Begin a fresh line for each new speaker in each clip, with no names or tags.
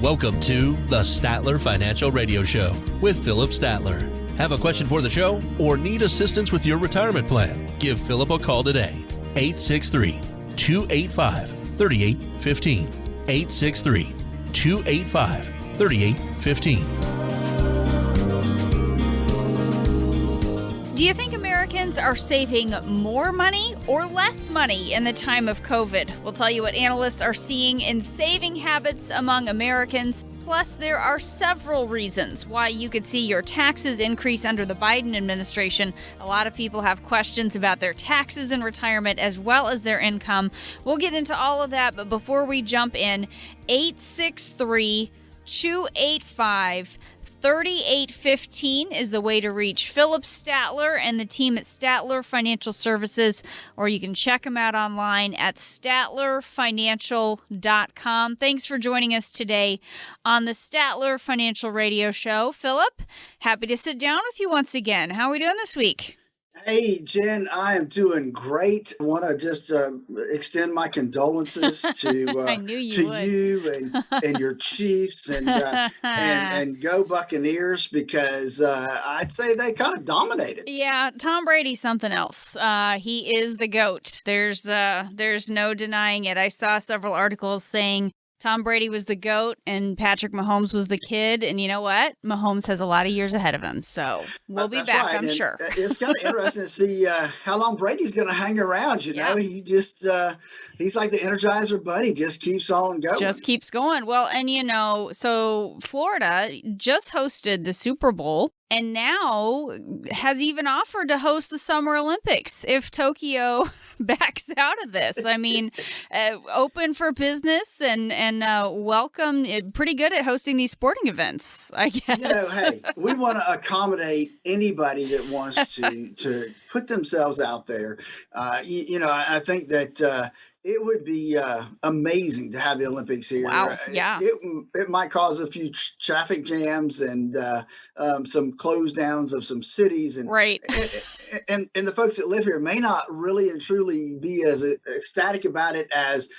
Welcome to the Statler Financial Radio Show with Philip Statler. Have a question for the show or need assistance with your retirement plan? Give Philip a call today. 863-285-3815. 863-285-3815.
Do you think Americans are saving more money or less money in the time of COVID? We'll tell you what analysts are seeing in saving habits among Americans. Plus, there are several reasons why you could see your taxes increase under the Biden administration. A lot of people have questions about their taxes in retirement as well as their income. We'll get into all of that, but before we jump in, 863-285-3815 is the way to reach Philip Statler and the team at Statler Financial Services, or you can check them out online at statlerfinancial.com. Thanks for joining us today on the Statler Financial Radio Show. Philip, happy to sit down with you once again. How are we doing this week?
Hey, Jen, I am doing great. I want to just extend my condolences to
I knew you would.
you and your Chiefs and go Buccaneers, because I'd say they kind of dominated.
Yeah, Tom Brady's something else. He is the GOAT. There's no denying it. I saw several articles saying Tom Brady was the GOAT and Patrick Mahomes was the kid. And you know what? Mahomes has a lot of years ahead of him. So we'll be back, right. I'm sure.
It's kind of interesting to see how long Brady's going to hang around. You know, he just, he's like the Energizer Bunny, just keeps on going.
Just keeps going. Well, and so Florida just hosted the Super Bowl and now has even offered to host the Summer Olympics if Tokyo backs out of this. I mean, open for business and welcome. Pretty good at hosting these sporting events, I guess.
Hey, we want to accommodate anybody that wants to put themselves out there. I think that it would be amazing to have the Olympics here.
Wow, yeah.
It might cause a few traffic jams and some close downs of some cities. And,
right.
And the folks that live here may not really and truly be as ecstatic about it as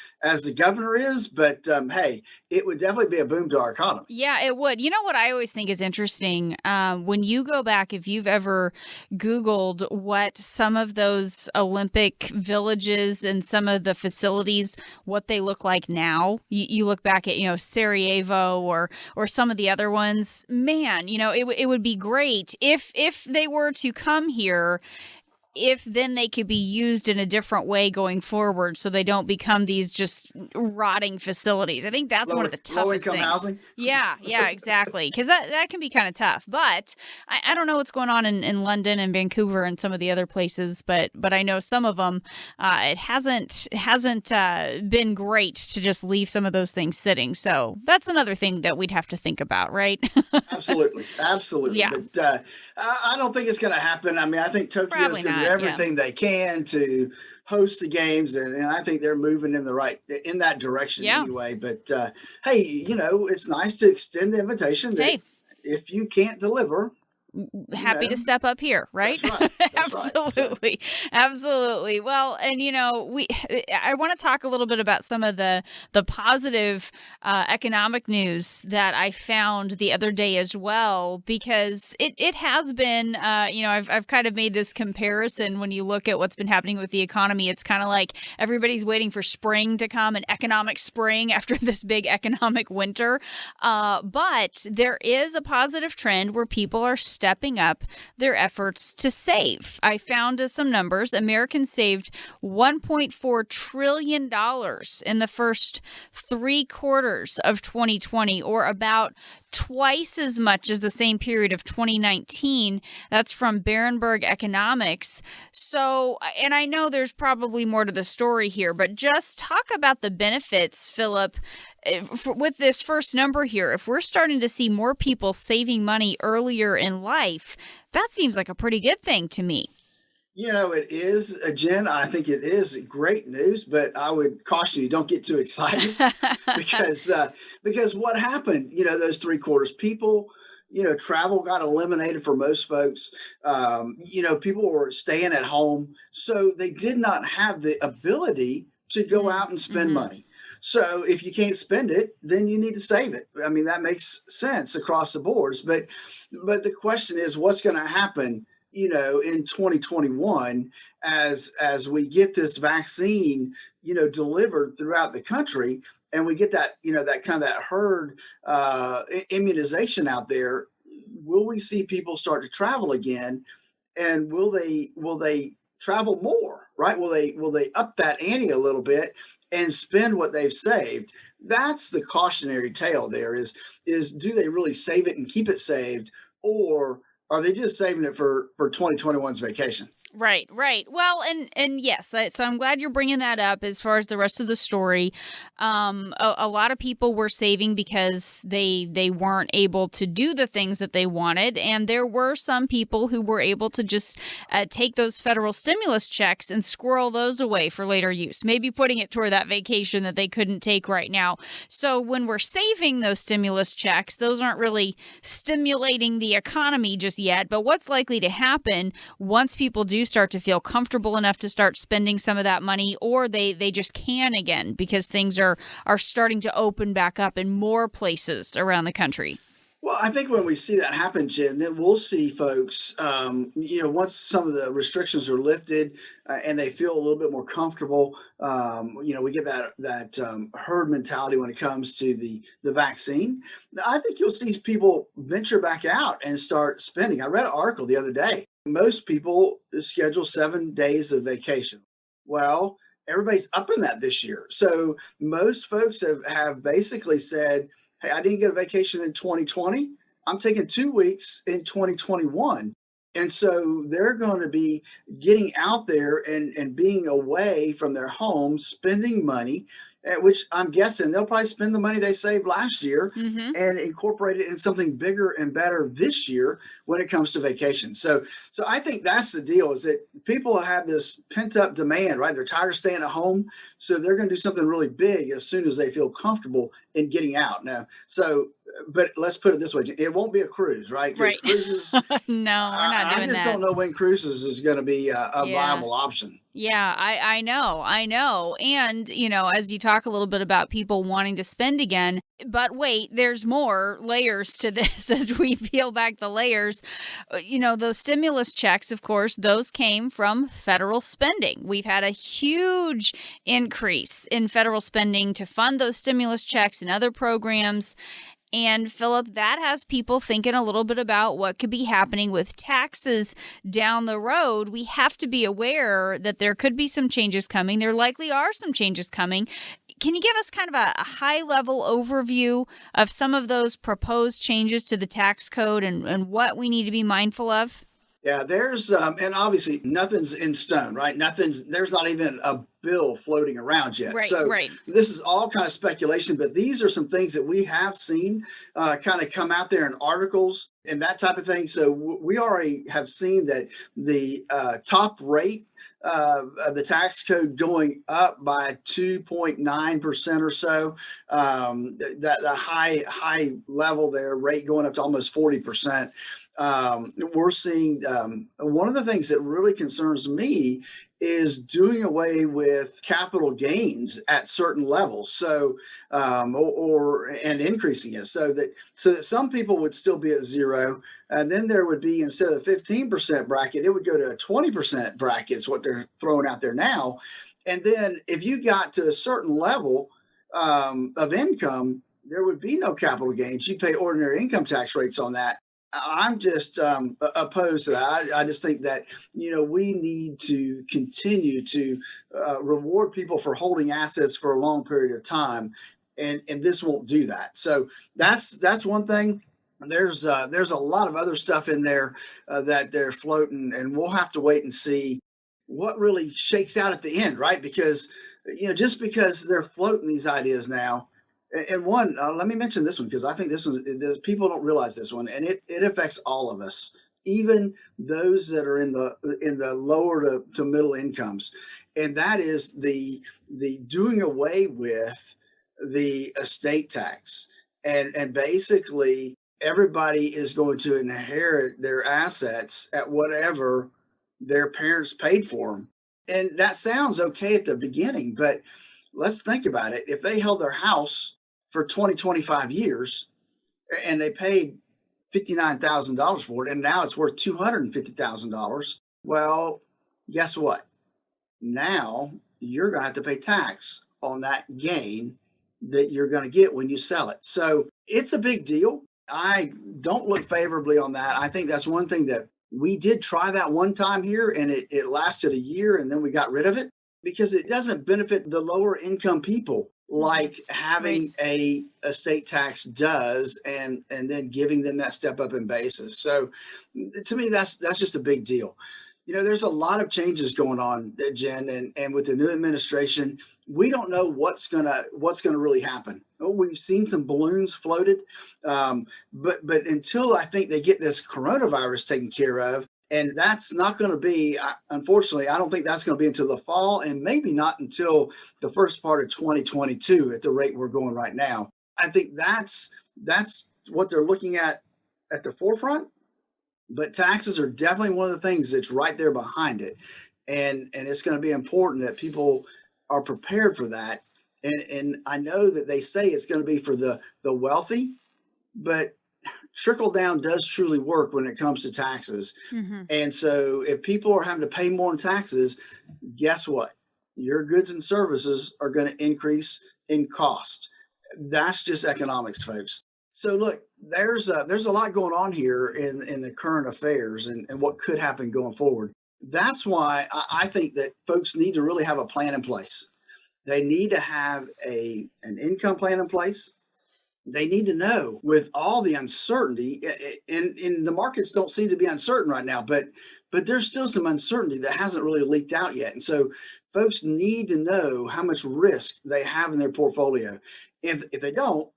the governor is. But, hey, it would definitely be a boom to our economy.
Yeah, it would. You know what I always think is interesting? When you go back, if you've ever Googled what some of those Olympic villages and some of the facilities, what they look like now, you look back at, Sarajevo or some of the other ones, man, it would be great if they were to come here, if then they could be used in a different way going forward so they don't become these just rotting facilities. I think that's one of the toughest things.
Housing?
Yeah, exactly. Because that can be kind of tough. But I don't know what's going on in London and Vancouver and some of the other places, but I know some of them, it hasn't been great to just leave some of those things sitting. So that's another thing that we'd have to think about, right?
Absolutely. Yeah. But I don't think it's going to happen. I mean, I think Tokyo is going to do everything they can to host the games, and I think they're moving in that direction anyway. But hey, it's nice to extend the invitation that if you can't deliver,
happy to step up here, right?
That's right.
Absolutely. Absolutely. Well, and I want to talk a little bit about some of the positive economic news that I found the other day as well, because it has been, I've kind of made this comparison. When you look at what's been happening with the economy, it's kind of like everybody's waiting for spring to come, an economic spring after this big economic winter. But there is a positive trend where people are stepping up their efforts to save. I found some numbers. Americans saved $1.4 trillion in the first 3 quarters of 2020, or about twice as much as the same period of 2019. That's from Berenberg Economics. So, and I know there's probably more to the story here, but just talk about the benefits, Philip, with this first number here. If we're starting to see more people saving money earlier in life, that seems like a pretty good thing to me.
It is, Jen. I think it is great news, but I would caution you, don't get too excited because what happened, those 3 quarters, people, travel got eliminated for most folks. People were staying at home, so they did not have the ability to go out and spend money. So if you can't spend it, then you need to save it. I mean, that makes sense across the boards. But the question is, what's going to happen, in 2021 as we get this vaccine, delivered throughout the country, and we get that, that kind of that herd immunization out there. Will we see people start to travel again, and will they travel more, right? Will they up that ante a little bit and spend what they've saved? That's the cautionary tale. There is do they really save it and keep it saved, or are they just saving it for 2021's vacation?
Right. Well, and yes, so I'm glad you're bringing that up as far as the rest of the story. A lot of people were saving because they weren't able to do the things that they wanted, and there were some people who were able to just take those federal stimulus checks and squirrel those away for later use, maybe putting it toward that vacation that they couldn't take right now. So when we're saving those stimulus checks, those aren't really stimulating the economy just yet. But what's likely to happen once people do start to feel comfortable enough to start spending some of that money, or they just can again because things are starting to open back up in more places around the country?
Well, I think when we see that happen, Jen, then we'll see folks, once some of the restrictions are lifted and they feel a little bit more comfortable, we get that herd mentality when it comes to the vaccine. I think you'll see people venture back out and start spending. I read an article the other day. Most people schedule 7 days of vacation. Well, everybody's up in that this year. So most folks have basically said, hey, I didn't get a vacation in 2020. I'm taking 2 weeks in 2021. And so they're going to be getting out there and being away from their homes, spending money, which I'm guessing they'll probably spend the money they saved last year and incorporate it in something bigger and better this year when it comes to vacation. So I think that's the deal, is that people have this pent up demand, right? They're tired of staying at home. So they're going to do something really big as soon as they feel comfortable in getting out now. But let's put it this way. It won't be a cruise, right?
Right.
Cruises,
No, we're not doing
I just
that.
don't know when cruises is going to be a viable option.
Yeah, I know. And, as you talk a little bit about people wanting to spend again, but wait, there's more layers to this as we peel back the layers. Those stimulus checks, of course, those came from federal spending. We've had a huge increase in federal spending to fund those stimulus checks and other programs. And Philip, that has people thinking a little bit about what could be happening with taxes down the road. We have to be aware that there could be some changes coming. There likely are some changes coming. Can you give us kind of a high-level overview of some of those proposed changes to the tax code and what we need to be mindful of?
Yeah, there's and obviously nothing's in stone, right? There's not even a bill floating around yet.
Right.
This is all kind of speculation, but these are some things that we have seen kind of come out there in articles and that type of thing. So we already have seen that the top rate of the tax code going up by 2.9% or so. That the high level there rate going up to almost 40%. We're seeing one of the things that really concerns me is doing away with capital gains at certain levels. So, and increasing it so that some people would still be at zero. And then there would be, instead of the 15% bracket, it would go to a 20% bracket is what they're throwing out there now. And then if you got to a certain level of income, there would be no capital gains. You pay ordinary income tax rates on that. I'm just opposed to that. I just think that, we need to continue to reward people for holding assets for a long period of time. And this won't do that. So that's one thing. There's a lot of other stuff in there that they're floating, and we'll have to wait and see what really shakes out at the end, right? Because, just because they're floating these ideas now. And one, let me mention this one, because I think this one, people don't realize this one, and it affects all of us, even those that are in the lower to middle incomes, and that is the doing away with the estate tax, and basically everybody is going to inherit their assets at whatever their parents paid for them, and that sounds okay at the beginning, but let's think about it. If they held their house for 20, 25 years and they paid $59,000 for it, and now it's worth $250,000, well, guess what? Now you're going to have to pay tax on that gain that you're going to get when you sell it. So it's a big deal. I don't look favorably on that. I think that's one thing that we did try that one time here, and it lasted a year, and then we got rid of it because it doesn't benefit the lower income people like having a estate tax does, and then giving them that step up in basis. So to me, that's just a big deal. There's a lot of changes going on, Jen, and with the new administration, we don't know what's gonna really happen. We've seen some balloons floated, but until I think they get this coronavirus taken care of, and that's not going to be, unfortunately, I don't think that's going to be until the fall, and maybe not until the first part of 2022 at the rate we're going right now. I think that's what they're looking at the forefront. But taxes are definitely one of the things that's right there behind it. And it's going to be important that people are prepared for that. And I know that they say it's going to be for the wealthy, but trickle down does truly work when it comes to taxes. Mm-hmm. And so if people are having to pay more in taxes, guess what? Your goods and services are going to increase in cost. That's just economics, folks. So look, there's a lot going on here in the current affairs and what could happen going forward. That's why I think that folks need to really have a plan in place. They need to have an income plan in place. They need to know, with all the uncertainty, and the markets don't seem to be uncertain right now, but there's still some uncertainty that hasn't really leaked out yet. And so folks need to know how much risk they have in their portfolio. If they don't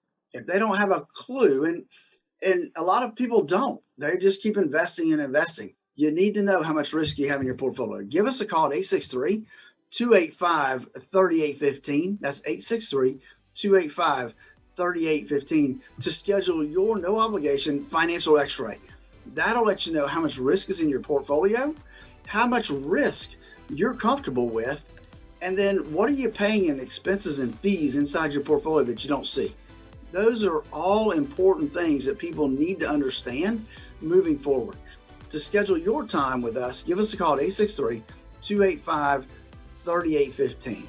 have a clue, and a lot of people don't, they just keep investing and investing. You need to know how much risk you have in your portfolio. Give us a call at 863-285-3815. That's 863-285-3815 to schedule your no obligation financial x-ray. That'll let you know how much risk is in your portfolio, how much risk you're comfortable with, and then what are you paying in expenses and fees inside your portfolio that you don't see. Those are all important things that people need to understand moving forward. To schedule your time with us, give us a call at 863-285-3815.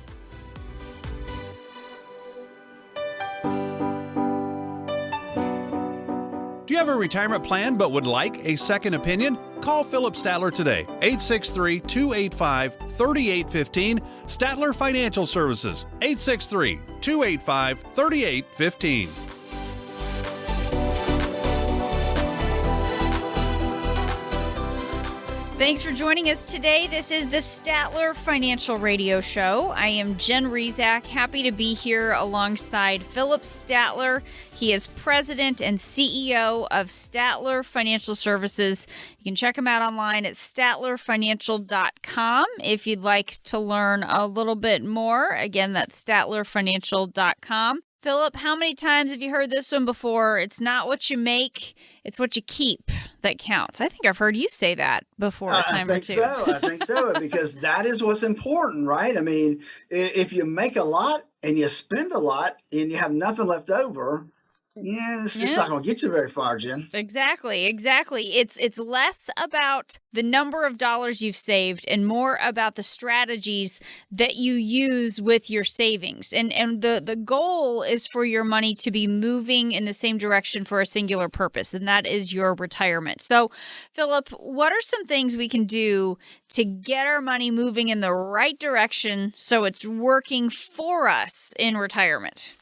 Do you have a retirement plan but would like a second opinion? Call Philip Statler today, 863-285-3815, Statler Financial Services, 863-285-3815.
Thanks for joining us today. This is the Statler Financial Radio Show. I am Jen Rezac, happy to be here alongside Philip Statler. He is president and CEO of Statler Financial Services. You can check him out online at statlerfinancial.com if you'd like to learn a little bit more. Again, that's statlerfinancial.com. Philip, how many times have you heard this one before? It's not what you make, it's what you keep that counts. I think I've heard you say that before a time or two.
I think so, because that is what's important, right? I mean, if you make a lot and you spend a lot and you have nothing left over, it's just not going to get you very far, Jen.
Exactly. It's less about the number of dollars you've saved and more about the strategies that you use with your savings. And the goal is for your money to be moving in the same direction for a singular purpose, and that is your retirement. So, Philip, what are some things we can do to get our money moving in the right direction so it's working for us in retirement?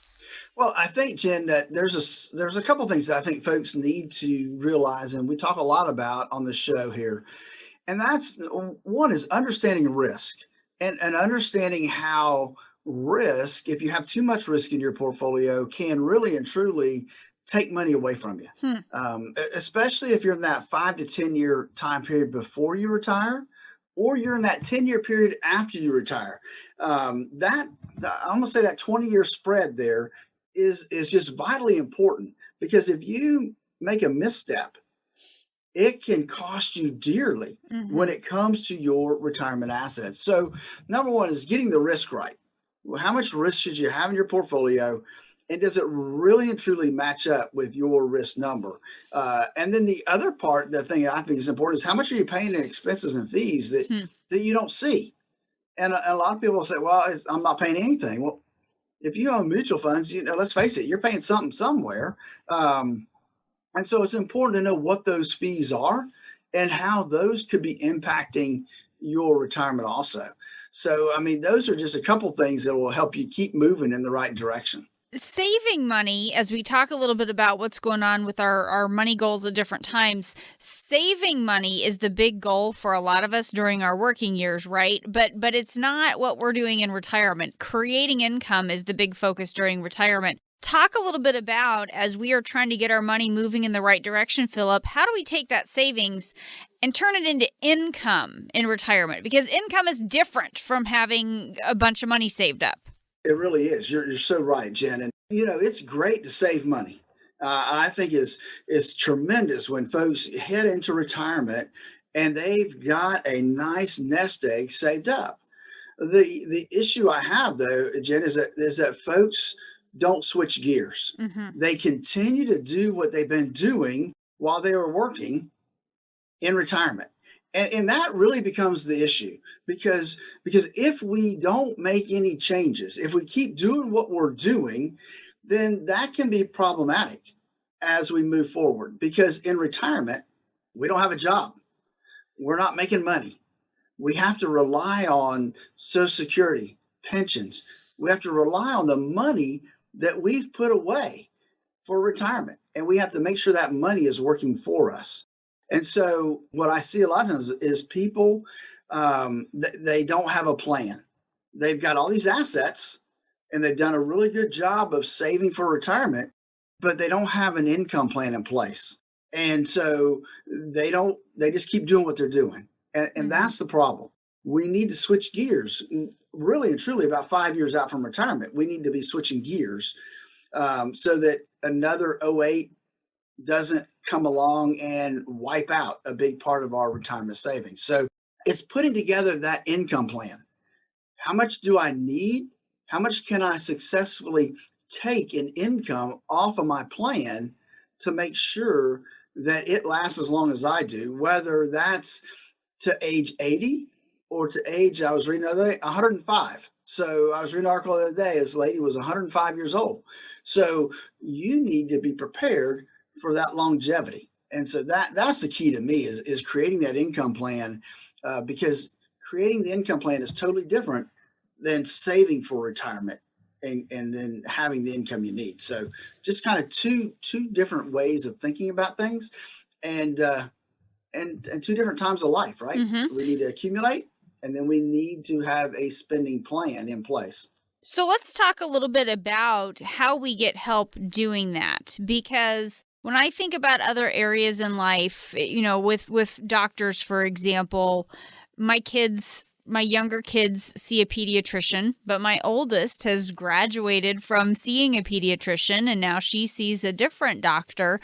Well, I think, Jen, that there's a couple things that I think folks need to realize, and we talk a lot about on the show here. And that's one is understanding risk and understanding how risk, if you have too much risk in your portfolio, can really and truly take money away from you, especially if you're in that 5 to 10 year time period before you retire, or you're in that 10-year period after you retire. I'm going to say that 20-year spread there is just vitally important, because if you make a misstep, it can cost you dearly when it comes to your retirement assets. So number one is getting the risk right. How much risk should you have in your portfolio? And does it really and truly match up with your risk number? And then the other part, the thing I think is important is how much are you paying in expenses and fees that you don't see? And a lot of people say, well, I'm not paying anything. Well, if you own mutual funds, let's face it, you're paying something somewhere. And so it's important to know what those fees are and how those could be impacting your retirement also. So, I mean, those are just a couple things that will help you keep moving in the right direction.
Saving money, as we talk a little bit about what's going on with our money goals at different times, saving money is the big goal for a lot of us during our working years, right? But it's not what we're doing in retirement. Creating income is the big focus during retirement. Talk a little bit about, as we are trying to get our money moving in the right direction, Philip, how do we take that savings and turn it into income in retirement? Because income is different from having a bunch of money saved up.
It really is. You're so right, Jen. And, it's great to save money. I think it's tremendous when folks head into retirement and they've got a nice nest egg saved up. The issue I have, though, Jen, is that folks don't switch gears. Mm-hmm. They continue to do what they've been doing while they were working in retirement. And that really becomes the issue because if we don't make any changes, if we keep doing what we're doing, then that can be problematic as we move forward. Because in retirement, we don't have a job. We're not making money. We have to rely on Social Security, pensions. We have to rely on the money that we've put away for retirement. And we have to make sure that money is working for us. And so what I see a lot of times is people, they don't have a plan. They've got all these assets and they've done a really good job of saving for retirement, but they don't have an income plan in place. And so they just keep doing what they're doing. And that's the problem. We need to switch gears really and truly about 5 years out from retirement. We need to be switching gears so that another 08 doesn't come along and wipe out a big part of our retirement savings. So it's putting together that income plan. How much do I need? How much can I successfully take in income off of my plan to make sure that it lasts as long as I do, whether that's to age 80 or to age, I was reading the other day, 105. So I was reading an article the other day, this lady was 105 years old. So you need to be prepared for that longevity. And so that's the key to me is creating that income plan because creating the income plan is totally different than saving for retirement and then having the income you need. So just kind of two different ways of thinking about things and two different times of life, right? Mm-hmm. We need to accumulate and then we need to have a spending plan in place.
So let's talk a little bit about how we get help doing that, because when I think about other areas in life, with doctors, for example, my younger kids see a pediatrician, but my oldest has graduated from seeing a pediatrician and now she sees a different doctor.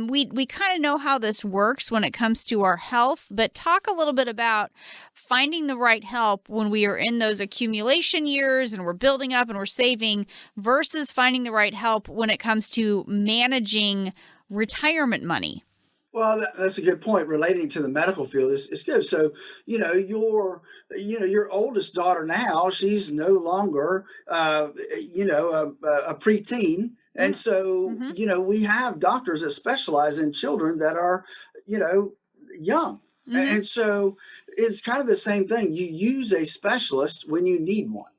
We kind of know how this works when it comes to our health, but talk a little bit about finding the right help when we are in those accumulation years and we're building up and we're saving versus finding the right help when it comes to managing retirement money.
Well, that's a good point. Relating to the medical field is good. So, your oldest daughter now, she's no longer, a preteen. And so, we have doctors that specialize in children that are, young. Mm-hmm. And so it's kind of the same thing. You use a specialist when you need one.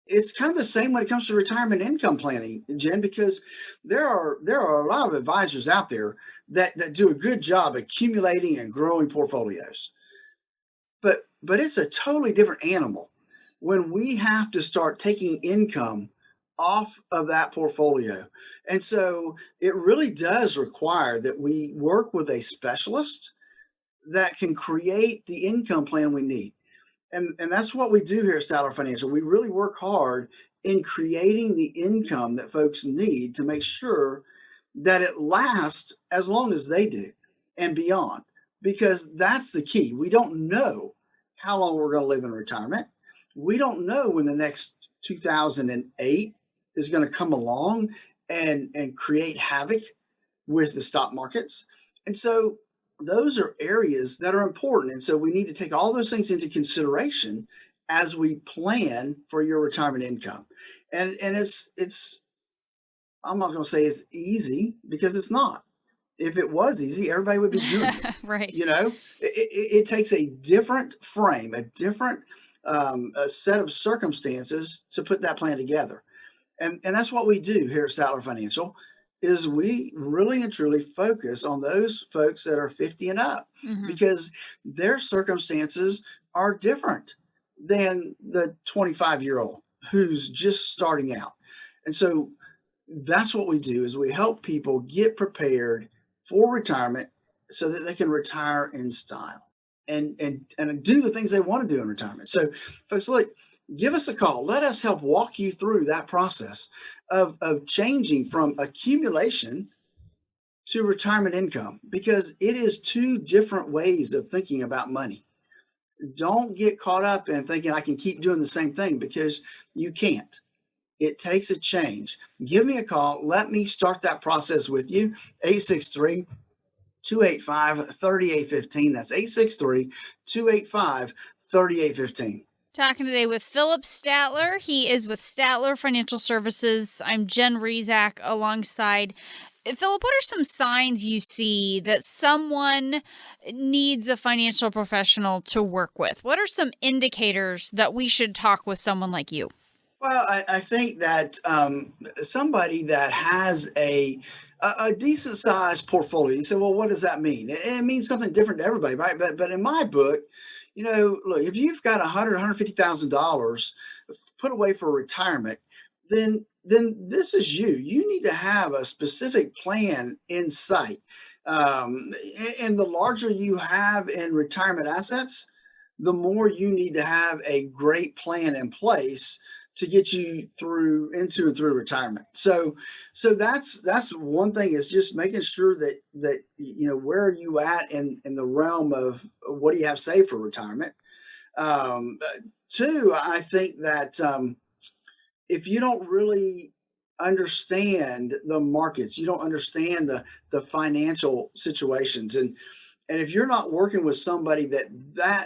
It's kind of the same when it comes to retirement income planning, Jen, because there are a lot of advisors out there that do a good job accumulating and growing portfolios. But it's a totally different animal when we have to start taking income off of that portfolio. And so it really does require that we work with a specialist that can create the income plan we need. And that's what we do here at Statler Financial. We really work hard in creating the income that folks need to make sure that it lasts as long as they do and beyond, because that's the key. We don't know how long we're going to live in retirement. We don't know when the next 2008 is going to come along and create havoc with the stock markets. And so those are areas that are important. And so we need to take all those things into consideration as we plan for your retirement income. And it's I'm not going to say it's easy, because it's not. If it was easy, everybody would be doing it.
Right.
It takes a different frame, a different a set of circumstances to put that plan together. And that's what we do here at Statler Financial, is we really and truly focus on those folks that are 50 and up, because their circumstances are different than the 25-year-old who's just starting out. And so that's what we do, is we help people get prepared for retirement so that they can retire in style and do the things they want to do in retirement. So folks, look, give us a call. Let us help walk you through that process of changing from accumulation to retirement income, because it is two different ways of thinking about money. Don't get caught up in thinking I can keep doing the same thing, because you can't. It takes a change. Give me a call. Let me start that process with you. 863-285-3815. That's 863-285-3815.
Talking today with Philip Statler. He is with Statler Financial Services. I'm Jen Rezac alongside. Philip, what are some signs you see that someone needs a financial professional to work with? What are some indicators that we should talk with someone like you?
Well, I think that somebody that has a decent sized portfolio, you say, well, what does that mean? It means something different to everybody, right? But in my book, look, if you've got $150,000 put away for retirement, then this is you. You need to have a specific plan in sight. And the larger you have in retirement assets, the more you need to have a great plan in place to get you through into and through retirement. So that's one thing, is just making sure that where are you at in the realm of what do you have saved for retirement. Two, I think that if you don't really understand the markets, you don't understand the financial situations, and if you're not working with somebody that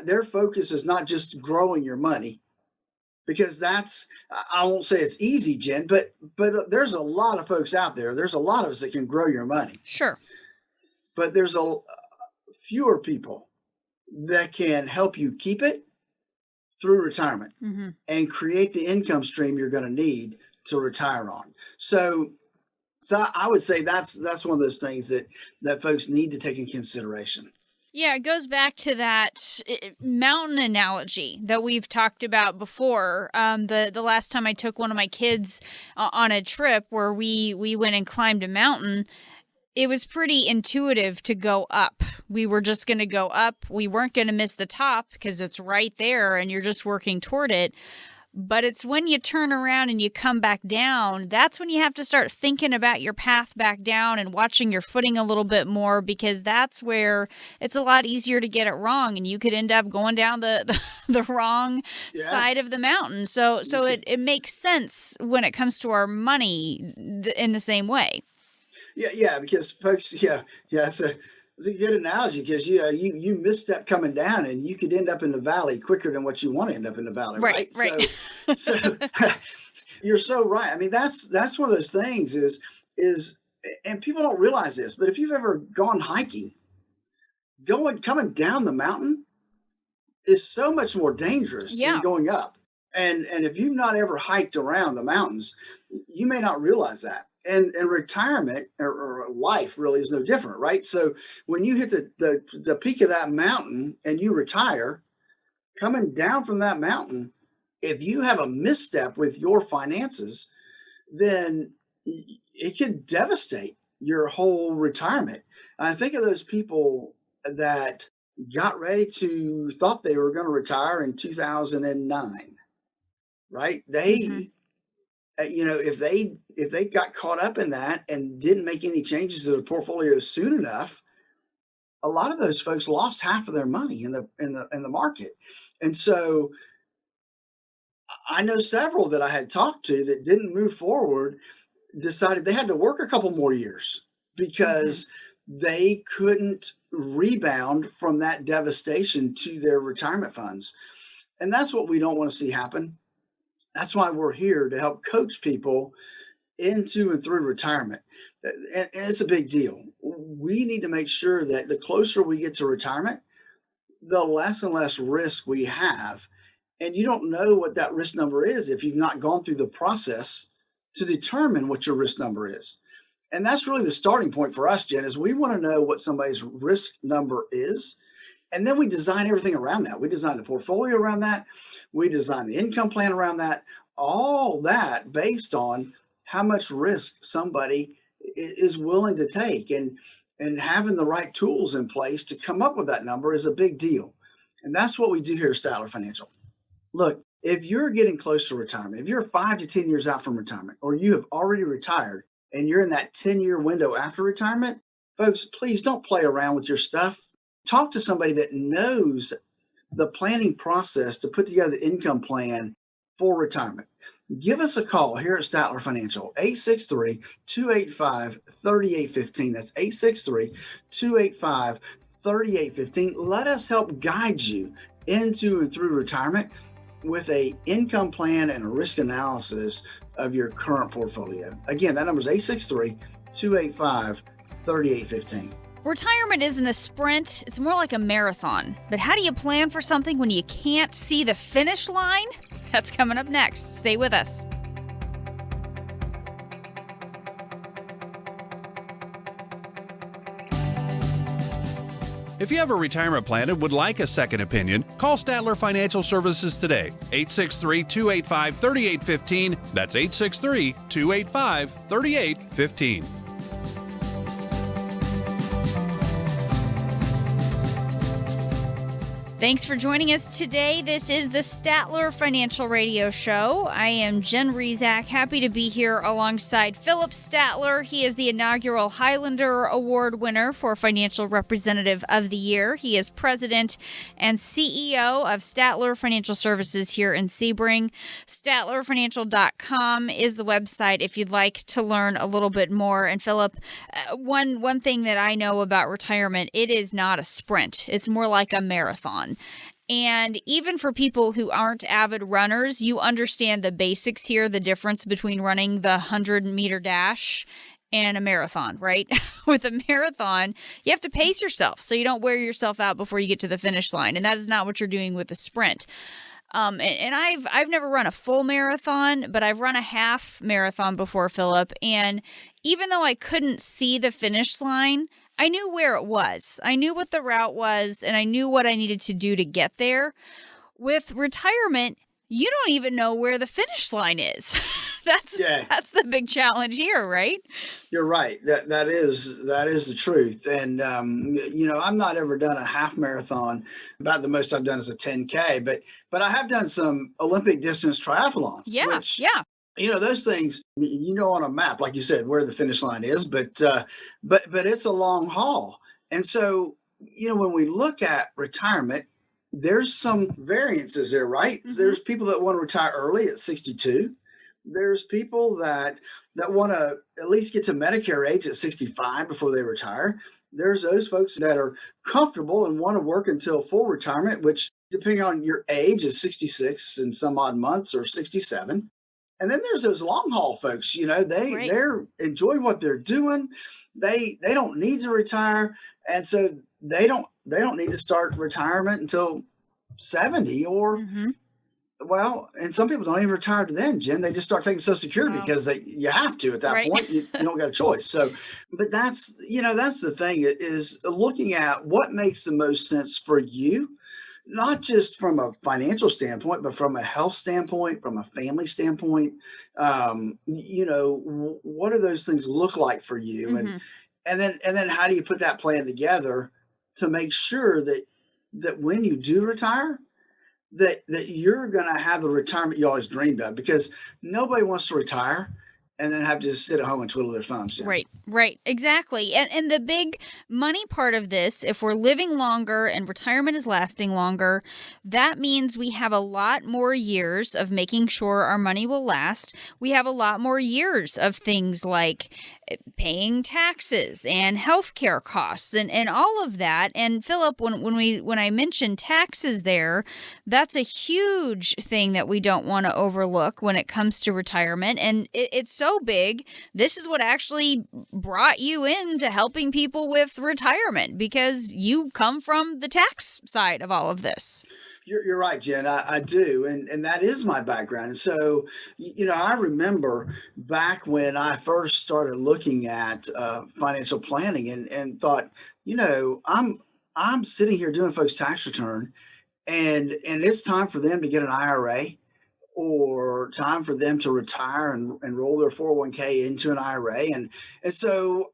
their focus is not just growing your money, because I won't say it's easy, Jen, but there's a lot of folks out there. There's a lot of us that can grow your money.
Sure.
But there's fewer people that can help you keep it through retirement and create the income stream you're going to need to retire on. So I would say that's one of those things that folks need to take in consideration.
Yeah, it goes back to that mountain analogy that we've talked about before. The last time I took one of my kids on a trip where we went and climbed a mountain, it was pretty intuitive to go up. We were just going to go up. We weren't going to miss the top because it's right there and you're just working toward it. But it's when you turn around and you come back down, that's when you have to start thinking about your path back down and watching your footing a little bit more, because that's where it's a lot easier to get it wrong and you could end up going down the wrong side of the mountain. So it makes sense when it comes to our money in the same way.
Yeah, because folks, it's a good analogy, because you misstep coming down and you could end up in the valley quicker than what you want to end up in the valley, right? So you're so right. I mean, that's one of those things is and people don't realize this, but if you've ever gone hiking, coming down the mountain is so much more dangerous than going up. And if you've not ever hiked around the mountains, you may not realize that. And retirement or life really is no different, right? So when you hit the peak of that mountain and you retire, coming down from that mountain, if you have a misstep with your finances, then it could devastate your whole retirement. I think of those people that thought they were going to retire in 2009, right? They if they got caught up in that and didn't make any changes to their portfolio soon enough, a lot of those folks lost half of their money in the market. And so I know several that I had talked to that didn't move forward, decided they had to work a couple more years because they couldn't rebound from that devastation to their retirement funds. And that's what we don't want to see happen. That's why we're here to help coach people into and through retirement. And it's a big deal. We need to make sure that the closer we get to retirement, the less and less risk we have. And you don't know what that risk number is if you've not gone through the process to determine what your risk number is. And that's really the starting point for us, Jen, is we want to know what somebody's risk number is. And then we design everything around that. We design the portfolio around that. We design the income plan around that. All that based on how much risk somebody is willing to take. And having the right tools in place to come up with that number is a big deal. And that's what we do here at Statler Financial. Look, if you're getting close to retirement, if you're 5 to 10 years out from retirement, or you have already retired and you're in that 10-year window after retirement, folks, please don't play around with your stuff. Talk to somebody that knows the planning process to put together the income plan for retirement. Give us a call here at Statler Financial, 863-285-3815. That's 863-285-3815. Let us help guide you into and through retirement with a income plan and a risk analysis of your current portfolio. Again, that number is 863-285-3815.
Retirement isn't a sprint, it's more like a marathon. But how do you plan for something when you can't see the finish line? That's coming up next. Stay with us.
If you have a retirement plan and would like a second opinion, call Statler Financial Services today. 863-285-3815. That's 863-285-3815.
Thanks for joining us today. This is the Statler Financial Radio Show. I am Jen Rezac, happy to be here alongside Philip Statler. He is the inaugural Highlander Award winner for Financial Representative of the Year. He is president and CEO of Statler Financial Services here in Sebring. StatlerFinancial.com is the website if you'd like to learn a little bit more. And Philip, one thing that I know about retirement, it is not a sprint. It's more like a marathon. And even for people who aren't avid runners, you understand the basics here, the difference between running the 100-meter dash and a marathon, right? With a marathon, you have to pace yourself so you don't wear yourself out before you get to the finish line. And that is not what you're doing with a sprint. And I've never run a full marathon, but I've run a half marathon before, Philip. And even though I couldn't see the finish line, I knew where it was. I knew what the route was, and I knew what I needed to do to get there. With retirement, you don't even know where the finish line is. That's the big challenge here, right?
You're right. That is the truth. And I've not ever done a half marathon. About the most I've done is a 10K, but I have done some Olympic distance triathlons.
Yeah.
Those things, on a map, like you said, where the finish line is, but it's a long haul. And so, when we look at retirement, there's some variances there, right? Mm-hmm. There's people that want to retire early at 62. There's people that want to at least get to Medicare age at 65 before they retire. There's those folks that are comfortable and want to work until full retirement, which depending on your age is 66 and some odd months or 67. And then there's those long haul folks, they're enjoy what they're doing. They don't need to retire. And so they don't need to start retirement until 70 or, and some people don't even retire to then, Jen. They just start taking Social Security because you have to at that point. You don't got a choice. So, but that's the thing is looking at what makes the most sense for you. Not just from a financial standpoint, but from a health standpoint, from a family standpoint. What do those things look like for you? Mm-hmm. And then how do you put that plan together to make sure that when you do retire, that you're going to have the retirement you always dreamed of? Because nobody wants to retire and then have to just sit at home and twiddle their thumbs. Yeah.
Right, exactly. And the big money part of this, if we're living longer and retirement is lasting longer, that means we have a lot more years of making sure our money will last. We have a lot more years of things like paying taxes and healthcare costs and all of that. And Philip, when I mentioned taxes there, that's a huge thing that we don't want to overlook when it comes to retirement. And it's so big. This is what actually brought you into helping people with retirement, because you come from the tax side of all of this.
You're right, Jen. I do. And that is my background. And so, I remember back when I first started looking at financial planning and thought, I'm sitting here doing folks' tax return, and it's time for them to get an IRA or time for them to retire and roll their 401k into an IRA. And so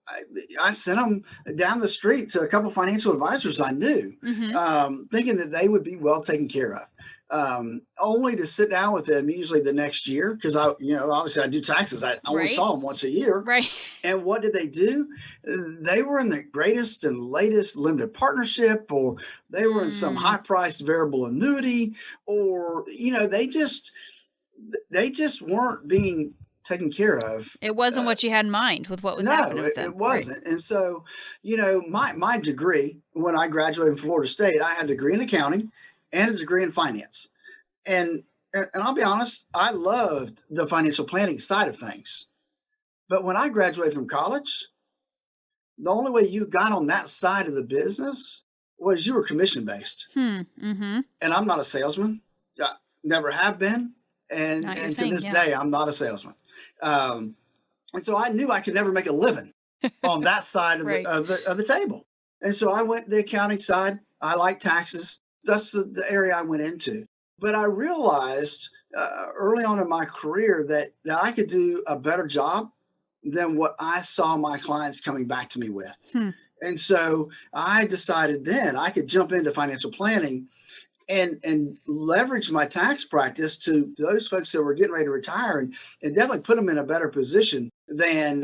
I sent them down the street to a couple of financial advisors I knew, thinking that they would be well taken care of, only to sit down with them usually the next year. Because obviously I do taxes. I only saw them once a year.
Right.
And what did they do? They were in the greatest and latest limited partnership, or they were in some high priced variable annuity, or, they just weren't being taken care of.
It wasn't what you had in mind with what was happening with them.
No, it wasn't. Right. And so, my degree, when I graduated from Florida State, I had a degree in accounting and a degree in finance. And I'll be honest, I loved the financial planning side of things. But when I graduated from college, the only way you got on that side of the business was you were commission based. And I'm not a salesman. I never have been. And to this day, I'm not a salesman. And so I knew I could never make a living on that side of the table. And so I went the accounting side. I like taxes. That's the area I went into. But I realized early on in my career that I could do a better job than what I saw my clients coming back to me with. And so I decided then I could jump into financial planning and leverage my tax practice to those folks that were getting ready to retire, and definitely put them in a better position than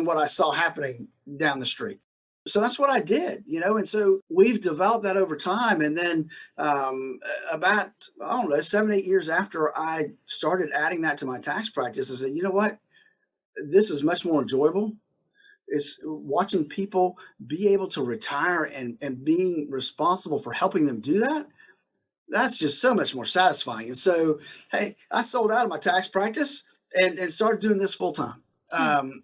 what I saw happening down the street. So that's what I did, and so we've developed that over time. And then about, 7, 8 years after I started adding that to my tax practice, I said, you know what, this is much more enjoyable. It's watching people be able to retire and being responsible for helping them do that. That's just so much more satisfying. And so, hey, I sold out of my tax practice and started doing this full time. And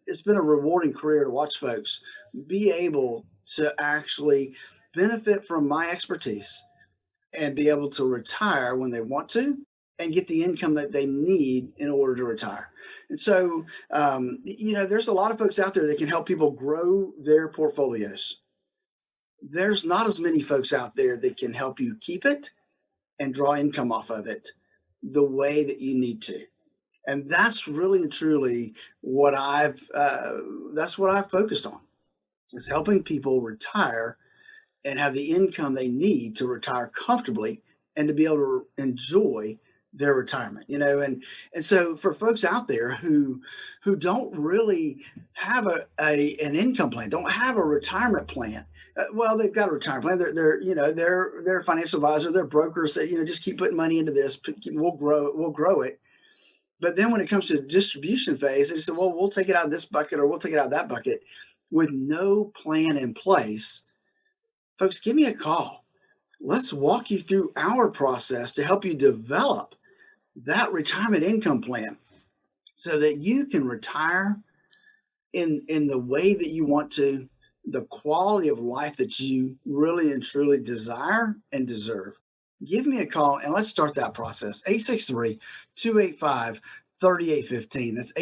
it's been a rewarding career to watch folks be able to actually benefit from my expertise and be able to retire when they want to and get the income that they need in order to retire. And so, there's a lot of folks out there that can help people grow their portfolios. There's not as many folks out there that can help you keep it and draw income off of it the way that you need to. And that's really and truly what I've focused on, is helping people retire and have the income they need to retire comfortably and to be able to enjoy their retirement, and so for folks out there who don't really have an income plan, don't have a retirement plan. Well, they've got a retirement plan. They're financial advisor, their brokers say, just keep putting money into this. We'll grow it. But then when it comes to the distribution phase, they say, well, we'll take it out of this bucket or we'll take it out of that bucket with no plan in place. Folks, give me a call. Let's walk you through our process to help you develop that retirement income plan so that you can retire in the way that you want to, the quality of life that you really and truly desire and deserve. Give me a call and let's start that process. 863-285-3815. That's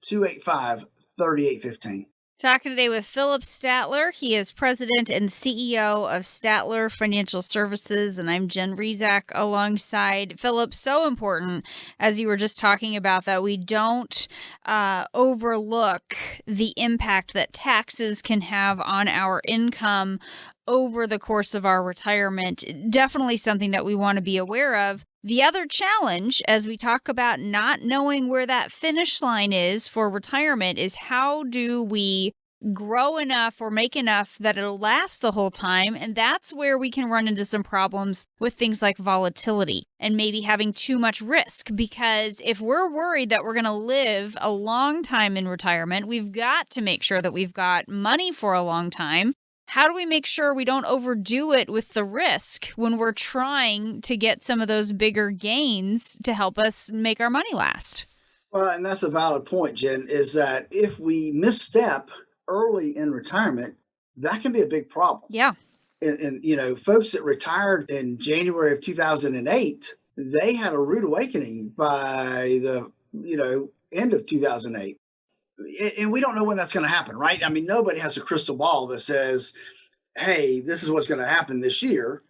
863-285-3815.
Talking today with Philip Statler. He is president and CEO of Statler Financial Services, and I'm Jen Rezac alongside Philip. So important, as you were just talking about, that we don't overlook the impact that taxes can have on our income over the course of our retirement. Definitely something that we want to be aware of. The other challenge, as we talk about not knowing where that finish line is for retirement, is how do we grow enough or make enough that it'll last the whole time? And that's where we can run into some problems with things like volatility and maybe having too much risk. Because if we're worried that we're going to live a long time in retirement, we've got to make sure that we've got money for a long time. How do we make sure we don't overdo it with the risk when we're trying to get some of those bigger gains to help us make our money last?
Well, and that's a valid point, Jen, is that if we misstep early in retirement, that can be a big problem.
Yeah.
And folks that retired in January of 2008, they had a rude awakening by the, end of 2008. And we don't know when that's going to happen, right? I mean, nobody has a crystal ball that says, hey, this is what's going to happen this year.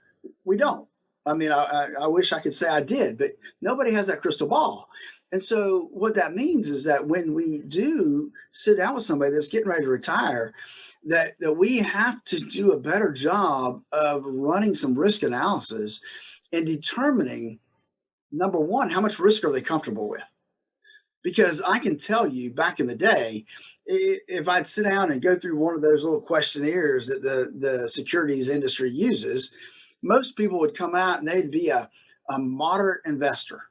We don't. I mean, I wish I could say I did, but nobody has that crystal ball. And so what that means is that when we do sit down with somebody that's getting ready to retire, that we have to do a better job of running some risk analysis and determining, number one, how much risk are they comfortable with? Because I can tell you back in the day, if I'd sit down and go through one of those little questionnaires that the securities industry uses, most people would come out and they'd be a moderate investor.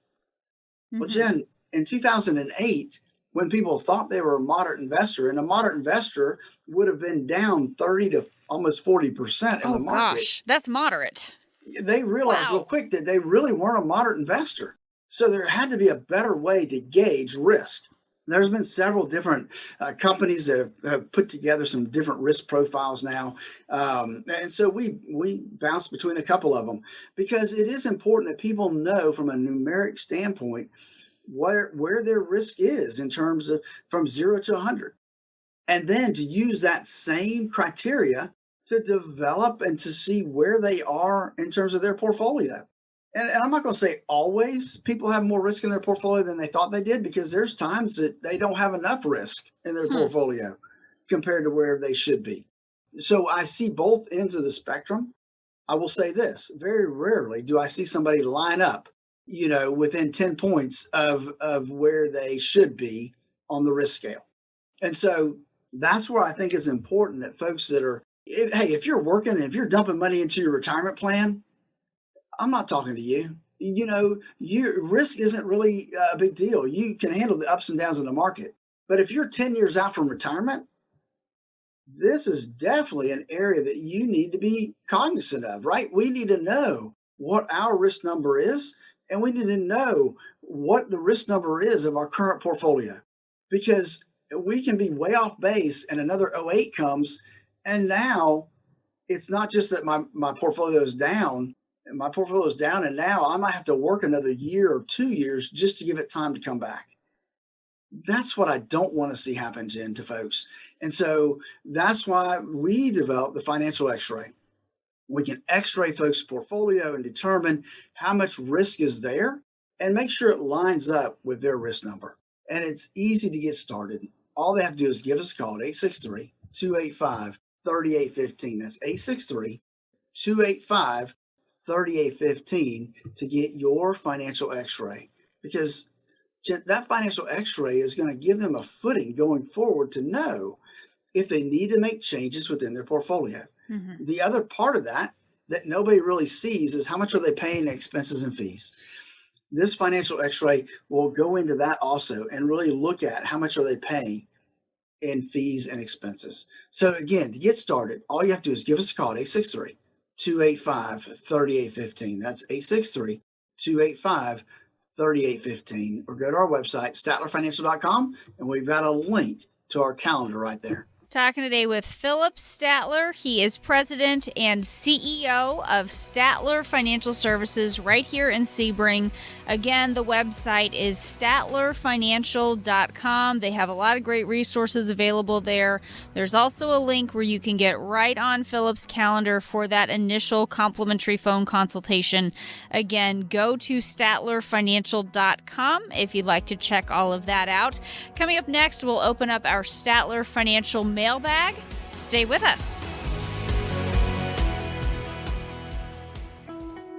Mm-hmm. Well, Jen, in 2008, when people thought they were a moderate investor, and a moderate investor would have been down 30 to almost 40% in the market.
Gosh, that's moderate.
They realized real quick that they really weren't a moderate investor. So there had to be a better way to gauge risk. There's been several different companies that have put together some different risk profiles now. And so we bounce between a couple of them because it is important that people know from a numeric standpoint where their risk is in terms of from 0 to 100. And then to use that same criteria to develop and to see where they are in terms of their portfolio. And I'm not going to say always people have more risk in their portfolio than they thought they did, because there's times that they don't have enough risk in their portfolio compared to where they should be. So I see both ends of the spectrum. I will say this, very rarely do I see somebody line up, within 10 points of where they should be on the risk scale. And so that's where I think it's important that folks that are, if you're working and if you're dumping money into your retirement plan, I'm not talking to you. Your risk isn't really a big deal. You can handle the ups and downs in the market. But if you're 10 years out from retirement, this is definitely an area that you need to be cognizant of, right? We need to know what our risk number is, and we need to know what the risk number is of our current portfolio, because we can be way off base and another 08 comes, and now it's not just that my portfolio is down. My portfolio is down, and now I might have to work another year or 2 years just to give it time to come back. That's what I don't want to see happen, Jen, to folks. And so that's why we developed the financial x-ray. We can x-ray folks' portfolio and determine how much risk is there and make sure it lines up with their risk number. And it's easy to get started. All they have to do is give us a call at 863-285-3815. That's 863-285-3815 to get your financial x-ray, because that financial x-ray is going to give them a footing going forward to know if they need to make changes within their portfolio. Mm-hmm. The other part of that nobody really sees is how much are they paying in expenses and fees. This financial x-ray will go into that also and really look at how much are they paying in fees and expenses. So again, to get started, all you have to do is give us a call at 863-285-3815. That's 863-285-3815. Or go to our website, statlerfinancial.com, and we've got a link to our calendar right there.
Talking today with Philip Statler. He is president and CEO of Statler Financial Services right here in Sebring. Again, the website is statlerfinancial.com. They have a lot of great resources available there. There's also a link where you can get right on Philip's calendar for that initial complimentary phone consultation. Again, go to statlerfinancial.com if you'd like to check all of that out. Coming up next, we'll open up our Statler Financial mailbag. Stay with us.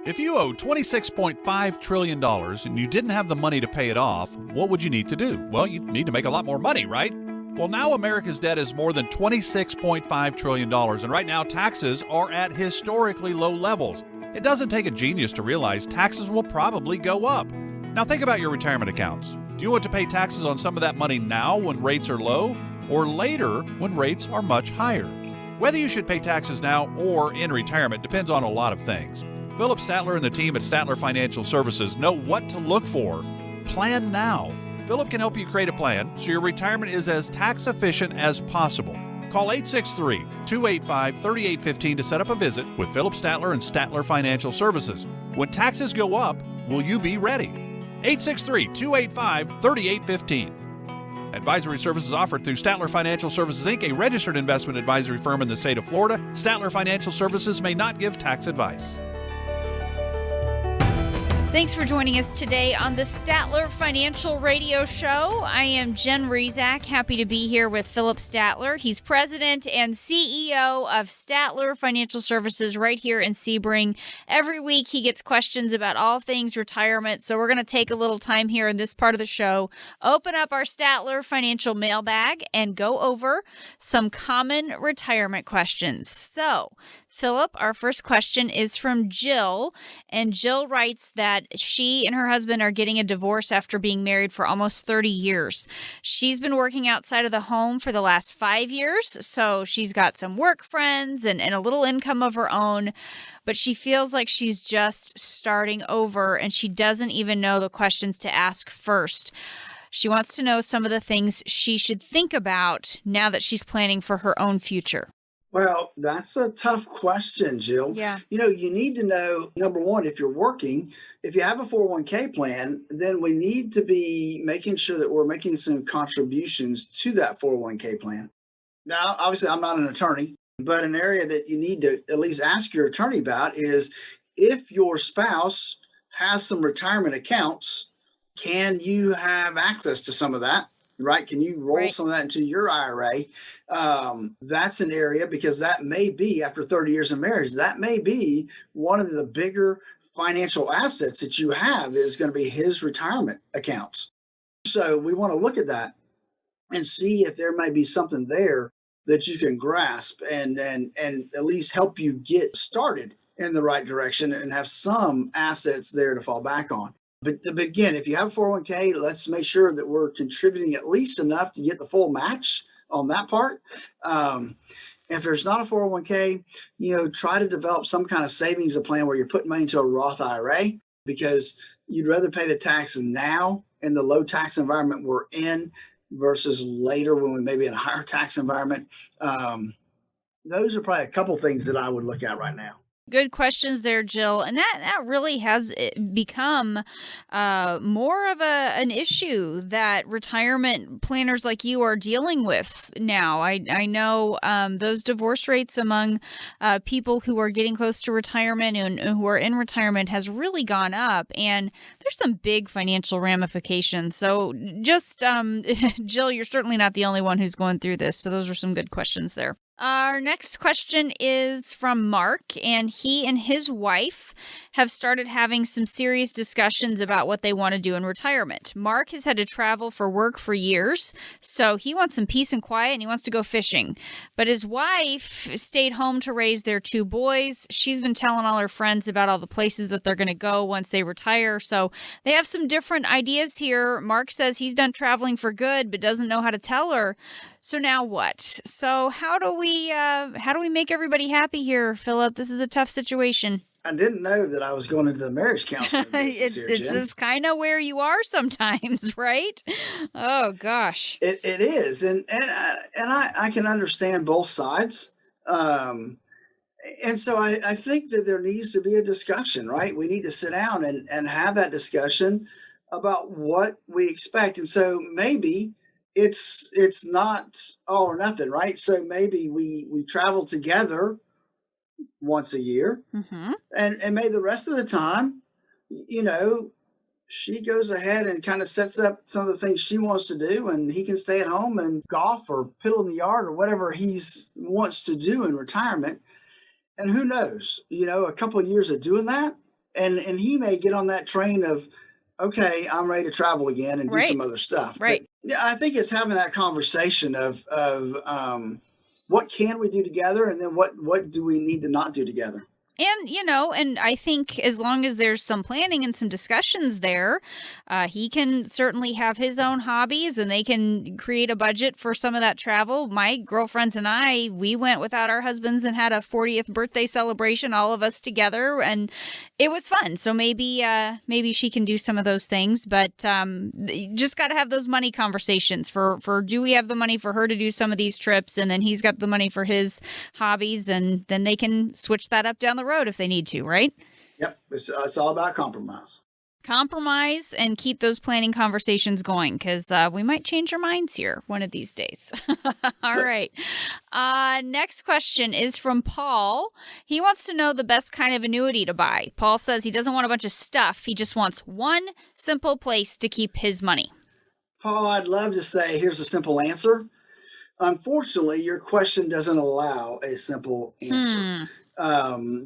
If you owe $26.5 trillion and you didn't have the money to pay it off, what would you need to do? Well, you'd need to make a lot more money, right? Well, now America's debt is more than $26.5 trillion, and right now taxes are at historically low levels. It doesn't take a genius to realize taxes will probably go up. Now think about your retirement accounts. Do you want to pay taxes on some of that money now when rates are low, or later when rates are much higher? Whether you should pay taxes now or in retirement depends on a lot of things. Philip Statler and the team at Statler Financial Services know what to look for. Plan now. Philip can help you create a plan so your retirement is as tax efficient as possible. Call 863-285-3815 to set up a visit with Philip Statler and Statler Financial Services. When taxes go up, will you be ready? 863-285-3815. Advisory services offered through Statler Financial Services, Inc., a registered investment advisory firm in the state of Florida. Statler Financial Services may not give tax advice.
Thanks for joining us today on the Statler Financial Radio Show. I am Jen Rezac, happy to be here with Philip Statler. He's president and CEO of Statler Financial Services right here in Sebring. Every week he gets questions about all things retirement, so we're going to take a little time here in this part of the show, open up our Statler Financial mailbag, and go over some common retirement questions. So, Philip, our first question is from Jill, and Jill writes that she and her husband are getting a divorce after being married for almost 30 years. She's been working outside of the home for the last 5 years, so she's got some work friends and a little income of her own, but she feels like she's just starting over and she doesn't even know the questions to ask first. She wants to know some of the things she should think about now that she's planning for her own future.
Well, that's a tough question, Jill.
Yeah.
You need to know, number one, if you're working, if you have a 401k plan, then we need to be making sure that we're making some contributions to that 401k plan. Now, obviously, I'm not an attorney, but an area that you need to at least ask your attorney about is if your spouse has some retirement accounts, can you have access to some of that? Right? Can you roll some of that into your IRA? That's an area, because that may be, after 30 years of marriage, that may be one of the bigger financial assets that you have is going to be his retirement accounts. So we want to look at that and see if there may be something there that you can grasp and at least help you get started in the right direction and have some assets there to fall back on. But again, if you have a 401k, let's make sure that we're contributing at least enough to get the full match on that part. If there's not a 401k, try to develop some kind of savings plan where you're putting money into a Roth IRA, because you'd rather pay the taxes now in the low tax environment we're in versus later when we may be in a higher tax environment. Those are probably a couple things that I would look at right now.
Good questions there, Jill. And that really has become more of an issue that retirement planners like you are dealing with now. I know those divorce rates among people who are getting close to retirement and who are in retirement has really gone up. And there's some big financial ramifications. So just, Jill, you're certainly not the only one who's going through this. So those are some good questions there. Our next question is from Mark, and he and his wife have started having some serious discussions about what they want to do in retirement. Mark has had to travel for work for years, so he wants some peace and quiet, and he wants to go fishing. But his wife stayed home to raise their 2 boys. She's been telling all her friends about all the places that they're going to go once they retire, so they have some different ideas here. Mark says he's done traveling for good, but doesn't know how to tell her. So now what? So how do we make everybody happy here, Philip? This is a tough situation.
I didn't know that I was going into the marriage counseling business here, Jen.
It's kind of where you are sometimes, right? Oh gosh,
it is, and I can understand both sides, and so I think that there needs to be a discussion, right? We need to sit down and have that discussion about what we expect, and so maybe it's not all or nothing, right? So maybe we travel together once a year, and maybe the rest of the time, she goes ahead and kind of sets up some of the things she wants to do, and he can stay at home and golf or piddle in the yard or whatever he wants to do in retirement. And who knows, a couple of years of doing that, And he may get on that train of, okay, I'm ready to travel again and do some other stuff.
Right.
But yeah, I think it's having that conversation of what can we do together, and then what do we need to not do together.
And, and I think as long as there's some planning and some discussions there, he can certainly have his own hobbies and they can create a budget for some of that travel. My girlfriends and I, we went without our husbands and had a 40th birthday celebration, all of us together, and it was fun. So maybe she can do some of those things, but you just got to have those money conversations for do we have the money for her to do some of these trips, and then he's got the money for his hobbies, and then they can switch that up down the road if they need to, right?
Yep. It's all about compromise.
Compromise and keep those planning conversations going, because we might change our minds here one of these days. All right. Next question is from Paul. He wants to know the best kind of annuity to buy. Paul says he doesn't want a bunch of stuff. He just wants one simple place to keep his money.
Paul, I'd love to say here's a simple answer. Unfortunately, your question doesn't allow a simple answer.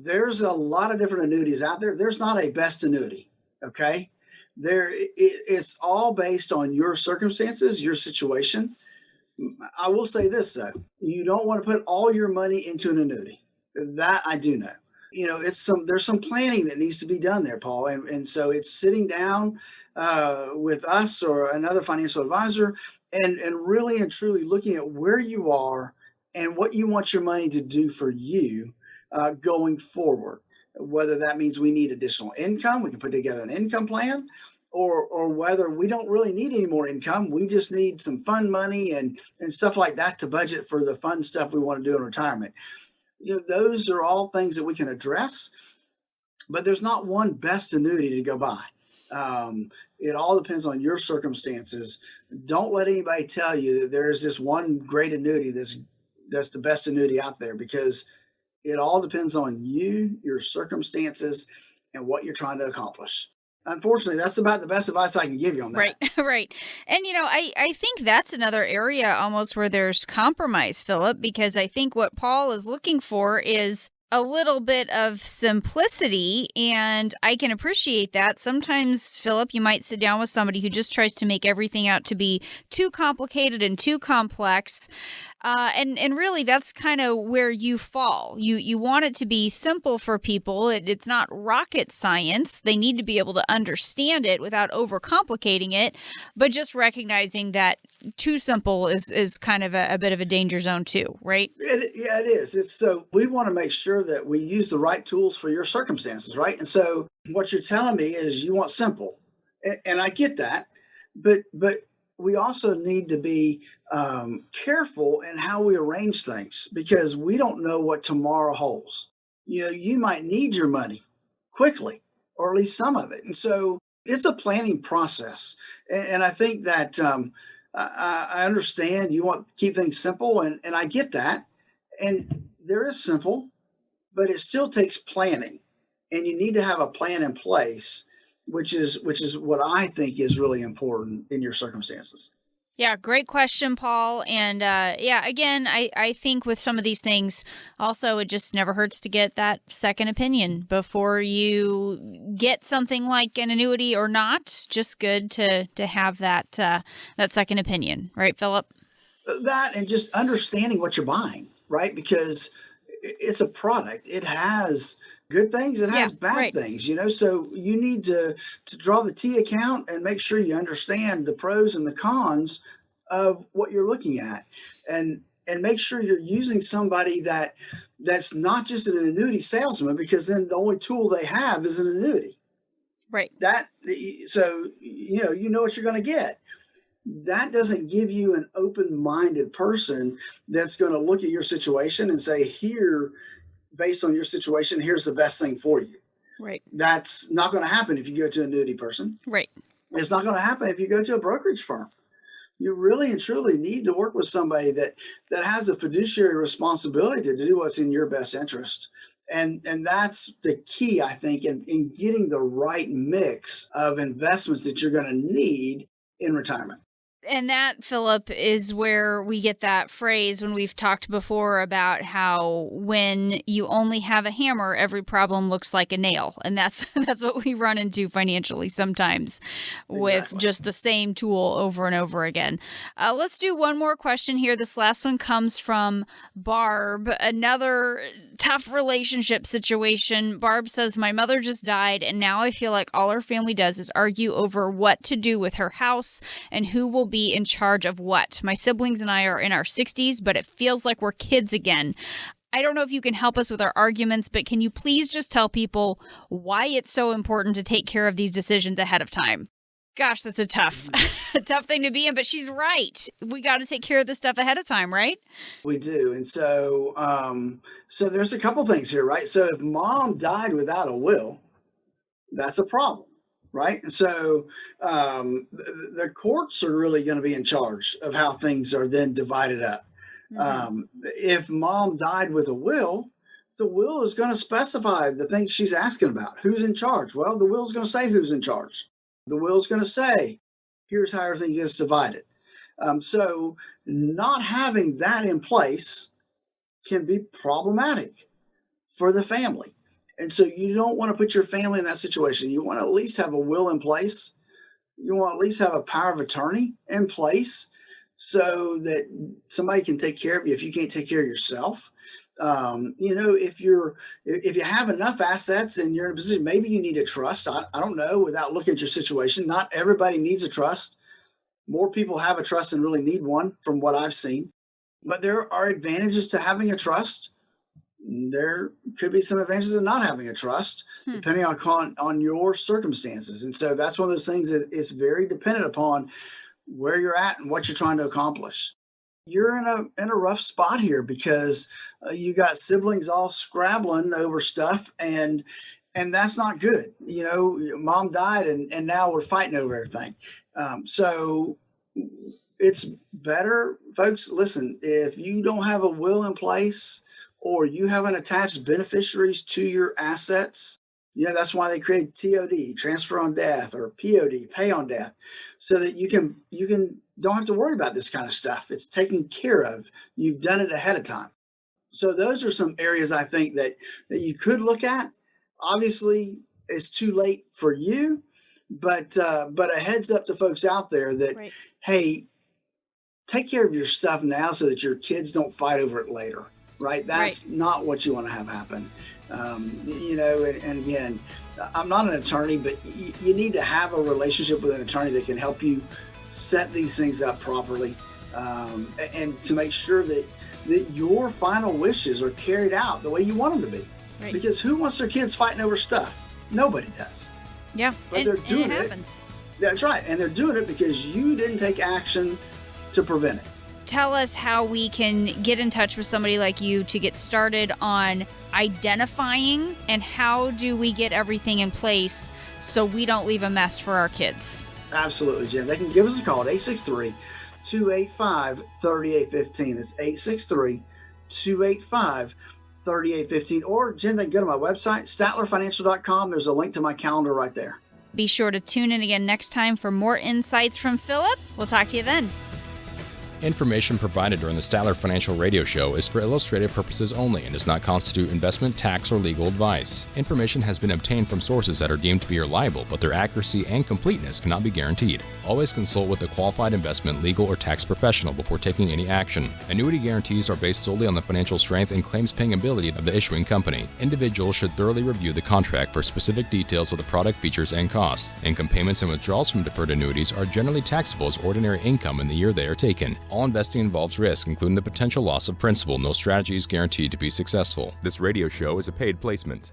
There's a lot of different annuities out there. There's not a best annuity. Okay. It's all based on your circumstances, your situation. I will say this though, you don't want to put all your money into an annuity. That I do know. There's some planning that needs to be done there, Paul. And so it's sitting down with us or another financial advisor and really and truly looking at where you are and what you want your money to do for you going forward. Whether that means we need additional income, we can put together an income plan, or whether we don't really need any more income, we just need some fun money and stuff like that to budget for the fun stuff we want to do in retirement. Those are all things that we can address, but there's not one best annuity to go buy. It all depends on your circumstances. Don't let anybody tell you that there's this one great annuity that's the best annuity out there, because it all depends on you, your circumstances, and what you're trying to accomplish. Unfortunately, that's about the best advice I can give you on that.
Right, right. And, I think that's another area almost where there's compromise, Philip, because I think what Paul is looking for is a little bit of simplicity, and I can appreciate that. Sometimes, Philip, you might sit down with somebody who just tries to make everything out to be too complicated and too complex. And really, that's kind of where you fall. You want it to be simple for people. It's not rocket science. They need to be able to understand it without overcomplicating it, but just recognizing that too simple is kind of a bit of a danger zone too, right?
It is. So we want to make sure that we use the right tools for your circumstances, right? And so what you're telling me is you want simple, and I get that, but we also need to be careful in how we arrange things, because we don't know what tomorrow holds. You might need your money quickly, or at least some of it. And so it's a planning process. And I think that I understand you want to keep things simple, and I get that. And there is simple, but it still takes planning. And you need to have a plan in place, which is what I think is really important in your circumstances.
Yeah, great question, Paul. And again, I think with some of these things, also, it just never hurts to get that second opinion before you get something like an annuity or not. Just good to have that second opinion, right, Philip?
That, and just understanding what you're buying, right? Because it's a product. It has good things, it has bad things, so you need to draw the T account and make sure you understand the pros and the cons of what you're looking at, and make sure you're using somebody that's not just an annuity salesman, because then the only tool they have is an annuity.
Right.
So you know what you're going to get. That doesn't give you an open-minded person that's going to look at your situation and say, here, based on your situation, here's the best thing for you.
Right.
That's not going to happen if you go to an annuity person.
Right.
It's not going to happen if you go to a brokerage firm. You really and truly need to work with somebody that has a fiduciary responsibility to do what's in your best interest. And that's the key, I think, in getting the right mix of investments that you're going to need in retirement.
And that, Philip, is where we get that phrase when we've talked before about how when you only have a hammer, every problem looks like a nail. And that's what we run into financially sometimes with just the same tool over and over again. Let's do one more question here. This last one comes from Barb. Another tough relationship situation. Barb says, my mother just died, and now I feel like all our family does is argue over what to do with her house and who will be in charge of what. My siblings and I are in our 60s, but it feels like we're kids again. I don't know if you can help us with our arguments, but can you please just tell people why it's so important to take care of these decisions ahead of time? Gosh, that's a tough thing to be in, but she's right. We got to take care of this stuff ahead of time, right?
We do. And so there's a couple things here, right? So if mom died without a will, that's a problem. Right. And so the courts are really going to be in charge of how things are then divided up. Mm-hmm. If mom died with a will, the will is going to specify the things she's asking about. Who's in charge? Well, the will is going to say who's in charge. The will is going to say, here's how everything gets divided. So not having that in place can be problematic for the family. And so you don't want to put your family in that situation. You want to at least have a will in place. You want to at least have a power of attorney in place so that somebody can take care of you if you can't take care of yourself. If you have enough assets and you're in a position, maybe you need a trust. I don't know, without looking at your situation. Not everybody needs a trust. More people have a trust than really need one from what I've seen. But there are advantages to having a trust. There could be some advantages of not having a trust, depending on your circumstances. And so that's one of those things that is very dependent upon where you're at and what you're trying to accomplish. You're in a rough spot here because you got siblings all scrabbling over stuff, and that's not good. You know, mom died, and now we're fighting over everything. So it's better, folks. Listen, if you don't have a will in place, or you haven't attached beneficiaries to your assets, that's why they create TOD, transfer on death, or POD, pay on death, so that you don't have to worry about this kind of stuff. It's taken care of. You've done it ahead of time. So those are some areas I think that you could look at. Obviously, it's too late for you, but a heads up to folks out there that, right. Hey, take care of your stuff now so that your kids don't fight over it later. Right? That's right. Not what you want to have happen. And again, I'm not an attorney, but you need to have a relationship with an attorney that can help you set these things up properly, and to make sure that your final wishes are carried out the way you want them to be. Right. Because who wants their kids fighting over stuff? Nobody does.
Yeah,
but they're doing it. Happens. That's right. And they're doing it because you didn't take action to prevent it.
Tell us how we can get in touch with somebody like you to get started on identifying, and how do we get everything in place so we don't leave a mess for our kids? Absolutely, Jen. They can give us a call at 863-285-3815. That's 863-285-3815. Or, Jen, they can go to my website, statlerfinancial.com. There's a link to my calendar right there. Be sure to tune in again next time for more insights from Philip. We'll talk to you then.
Information provided during the Statler Financial Radio Show is for illustrative purposes only and does not constitute investment, tax, or legal advice. Information has been obtained from sources that are deemed to be reliable, but their accuracy and completeness cannot be guaranteed. Always consult with a qualified investment, legal, or tax professional before taking any action. Annuity guarantees are based solely on the financial strength and claims-paying ability of the issuing company. Individuals should thoroughly review the contract for specific details of the product features and costs. Income payments and withdrawals from deferred annuities are generally taxable as ordinary income in the year they are taken. All investing involves risk, including the potential loss of principal. No strategy is guaranteed to be successful.
This radio show is a paid placement.